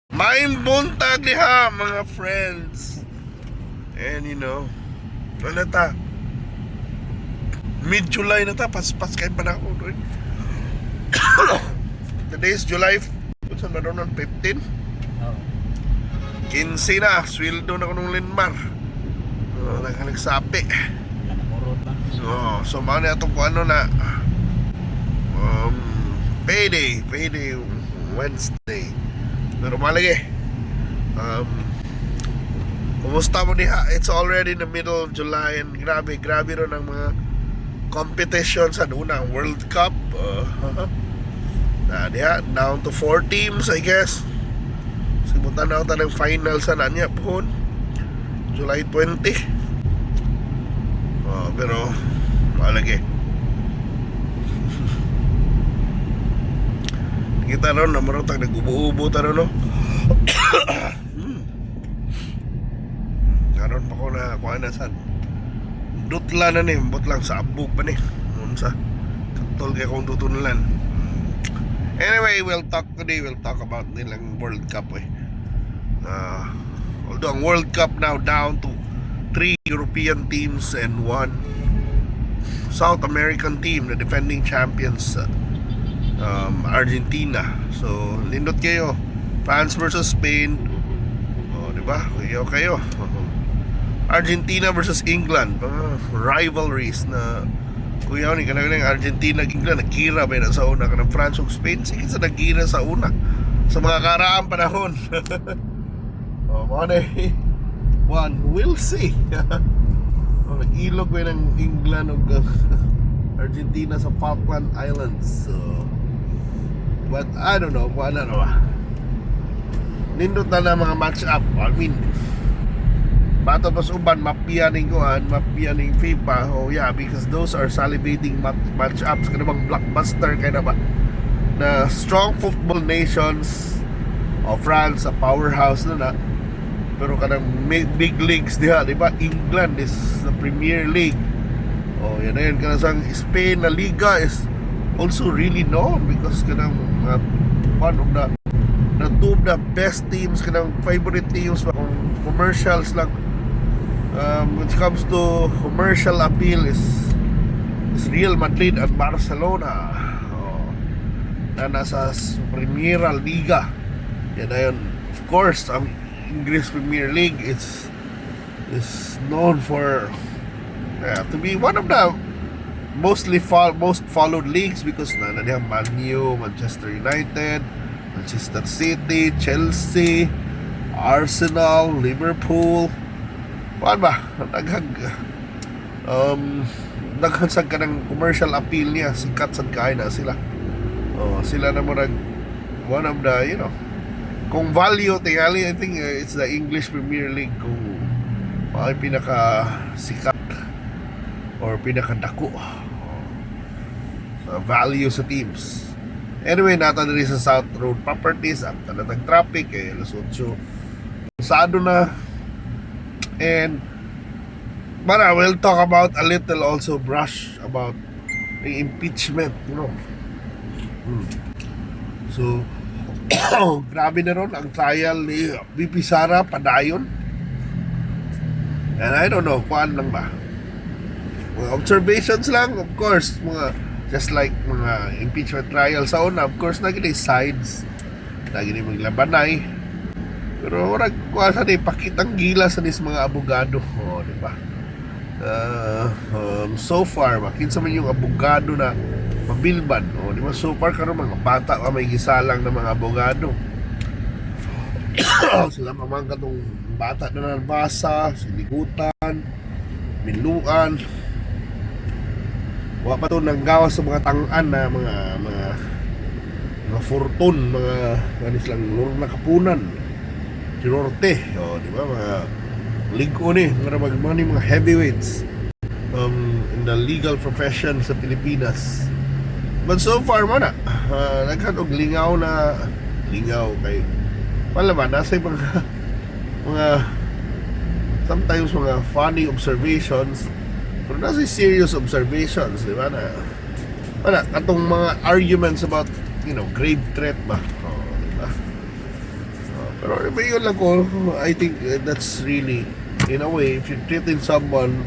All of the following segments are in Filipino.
Maing buntag diha mga friends. And ano ta? Mid-July na ta, paspas kay panahon. Today is July, saan ba doon? 15? Oh. 15 na, sweldo na ko nung linmar. Nagsapi. Wala na murot ba? So mga na itong kung ano na payday Wednesday. Pero malagi kumusta mo diha? It's already in the middle of July and grabe ron ang mga competitions sa unang World Cup. Diha, down to 4 teams I guess. Simutan na ng final sa nanya po July 20. Pero malagi kita ron na marutang nag-ubo-ubo ta ron, no? Karon pa ko na kuha na sad dutla na ni bot lang sa abog pa ni unsa katol kay kung tutunulan. Anyway, we'll talk about nilang World Cup although ang World Cup now down to 3 European teams and 1 South American team, the defending champions, Argentina. So lindot kayo, France versus Spain. Diba? Kayo. Argentina versus England, rivalries na kuya ni kanang Argentina ug England nakira ba na sa una kanang France ug Spain sige sa nakira sa una sa mga karaang panahon. One will see. Nag-ilog ba ng England ug Argentina sa Falkland Islands. But I don't know kung ano ba. Nindot na mga match up. I mean, bato pas uban mapianing FIFA. Oh yeah, because those are salivating match ups kana bang blockbuster kay na ba. The strong football nations of France, a powerhouse na pero kanang big leagues diha, di ba? England is the Premier League. Yan na yun. Kanang sang Spain na Liga is also really known because kanang one of the two of the best teams, kanang favorite teams kung commercials lang. When it comes to commercial appeal is Real Madrid and Barcelona. Na nasa Primera Liga. Yan na yun. Of course, ang English Premier League is known for to be one of the most followed leagues because na diha Man U, Manchester United, Manchester City, Chelsea, Arsenal, Liverpool. Paano ba? Daghang sa kanang commercial appeal niya, sikat sad kay na sila. Sila na mo one of the, kung value tingali, I think it's the English Premier League kung ay pinaka sikat or pinaka dako sa value sa teams. Anyway, nata diri sa South Road Properties ang tanang traffic alas 8 sado na. And we'll talk about a little also brush about the impeachment, So grabe na ron ang trial ni VP Sara padayon. And I don't know kuan lang ba, mga observations lang, of course, mga just like mga impeachment trial sa una, of course naging sides, naging maglabanay, pero wala kuan sa pakitang gila sa nis mga abogado, di ba? So far makinsa man yung abogado na mabilban, di ba? So far karon mga bata may gisalang na mga abogado. Sila mamang katong bata na nabasa, sinigutan, minuan. Wa pa to nang gawas sa mga tang-an na mga fortune, mga ganis lang luro na kapunan. Sinorte, di ba? Mga ligo ni, mga heavyweights in the legal profession sa Pilipinas. But so far man nagkanog lingaw kay wala ba nasa mga sometimes mga funny observations pero nasa serious observations, di ba? Wala katong mga arguments about grave threat ba, di ba? Pero yun lang ko, I think that's really, in a way, if you're treating someone,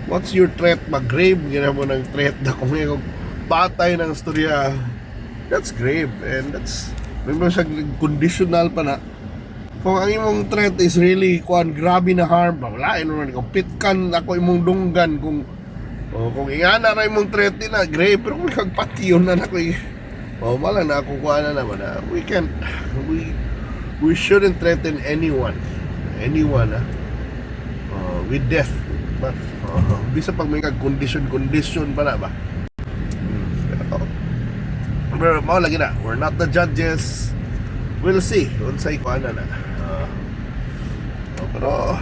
what's your threat? Mag-grave, gina mo ng threat na kung yung patay ng storya, that's grave. And that's, remember siya, conditional pa na. Kung ang imong threat is really, kuan, grabe na harm, wala, naman, kung pitkan ako imong dunggan, kung ingana na imong threat nila, grave. Pero kung kagpatiyon na ako, malang na ako kuha na naman, we can't, we shouldn't threaten anyone with death, but bisa pag may condition pa na ba. Pero mao lagi na, we're not the judges, we'll see unsay kuan na pero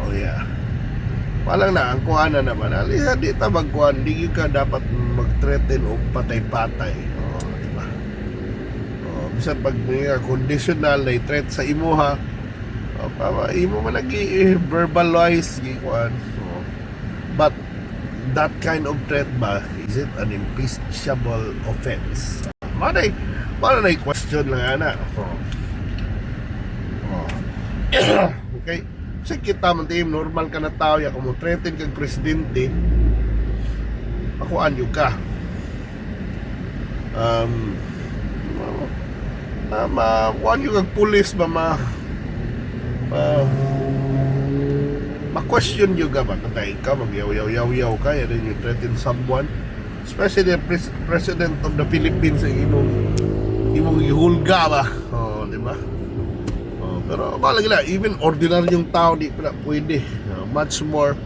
yeah, walang na ang kuan na naman aliha di ta magkuan, di ka dapat mag-threaten o patay-patay, diba? Bisan pag may conditional na threat sa imo ha, imo man lagi verbalize gikuan. But that kind of threat ba, is it an impeachable offense? Manay question lang ana. Okay, kasi kita man team normal ka na tao ya kung mo threaten kag presidente, ako anyo ka. Kuan yung kag pulis ba ma-question yung ka ba katay ka magyaw-yaw ka and then you threaten someone, especially the president of the Philippines, imong ihulga ba, di ba? Pero malagi na, even ordinaryong tao di pa pwede, much more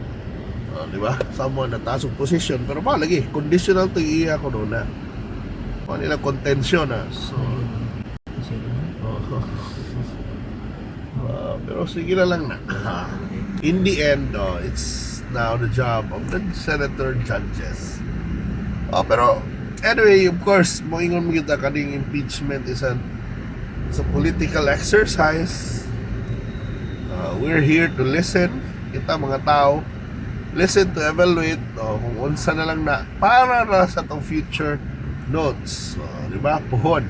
di ba, someone na taas ng position. Pero malagi conditional to iya ko doon na nila contention so pero sige na lang na. In the end, it's now the job of the senator judges. Pero anyway, of course, moingon mo kita kaning impeachment is a political exercise. We're here to listen. Kita mga tao, listen to evaluate kung unsa na lang na para na sa tong future notes. Di ba? Puhon.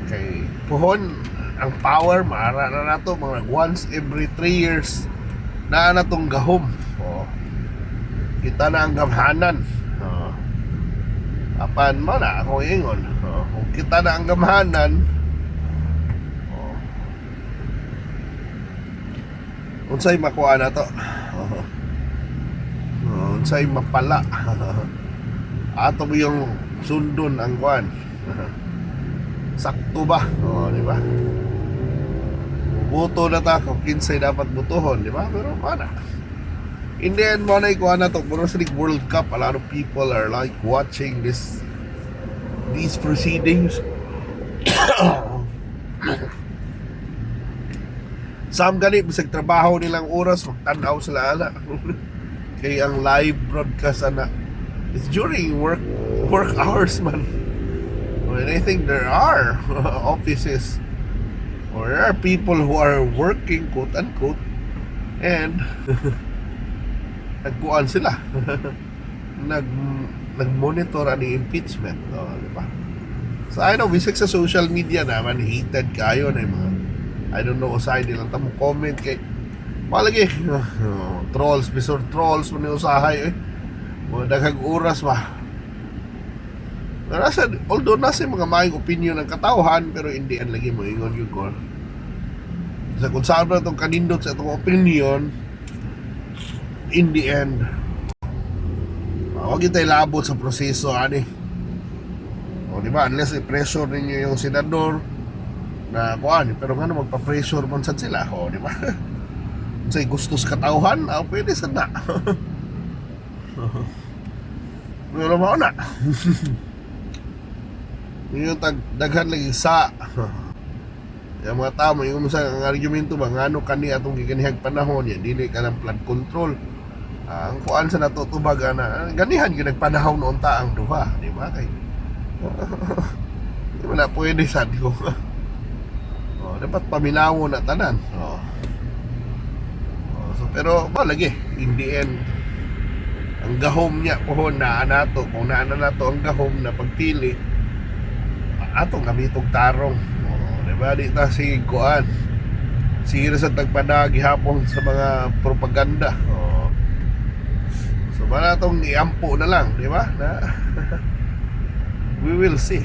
Okay, puhon ang power, maara na nato mga once every 3 years na natong gahom. Kita na ang gamhanan. Apan mo na ako ingon. Kung kita na ang gamhanan, unsay makuha na to. Unsay mapala. Ato mo yung sundon ang kuan. Sakto ba? Di ba? Buto na ta kung kinsay dapat butuhon, di ba? Pero mana? In the end, mana ikuha na to. Pero sa World Cup, a lot of people are like watching these proceedings. Some ganit, bisag trabaho nilang oras, magtanaw sila ala. Kaya ang live broadcast ana, it's during work hours man. And I think there are offices or there are people who are working, quote unquote, and nagkuan sila. nag-monitor ang impeachment, di ba? So I know, bisag sa social media naman, heated kayo na yung mga, I don't know, usay nilang tamo comment kay malagi trolls, bisor trolls man yung usahay mga daghang oras ba. Although nasa mga maing opinion ng katauhan, pero hindi ang lagi mo ingon yung ko sa kung saan na itong kanindot sa itong opinion, in the end huwag tayo labot sa proseso ani. Diba, unless i-pressure ninyo yung senador na kuan, pero nga magpa-pressure man sad sila, diba? Say gusto sa katauhan, pwede sad na. Pero mao na. Yung daghan lagi sa yung mga tao, yung sa argumento ba ngano kani atong giganihang panahon yan, dili ka ng flood control. Ang kuan sa natutubag na ganihan gyud nagpanahon noon ta ang duha, di ba? Kay di wala pwede sad ko. Dapat paminawo na tanan. So, pero lagi in the end ang gahom niya pohon na nato, kung naa na nato ang gahom na pagpili atong gamitong tarong, diba? Di ta sige kuan Sige na sa tagpanagi hapon sa mga propaganda. Oh. So bala itong iampo na lang, di ba? Na, we will see.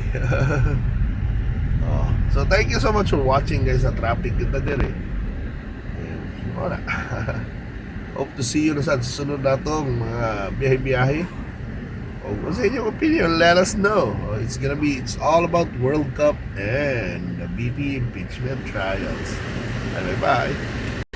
Oh. So thank you so much for watching guys sa traffic kita dire. Wala. Hope to see you na sa susunod na itong mga biyahe-biyahe. O kung sa inyong opinion, let us know. It's all about World Cup and the BP impeachment trials. Bye-bye.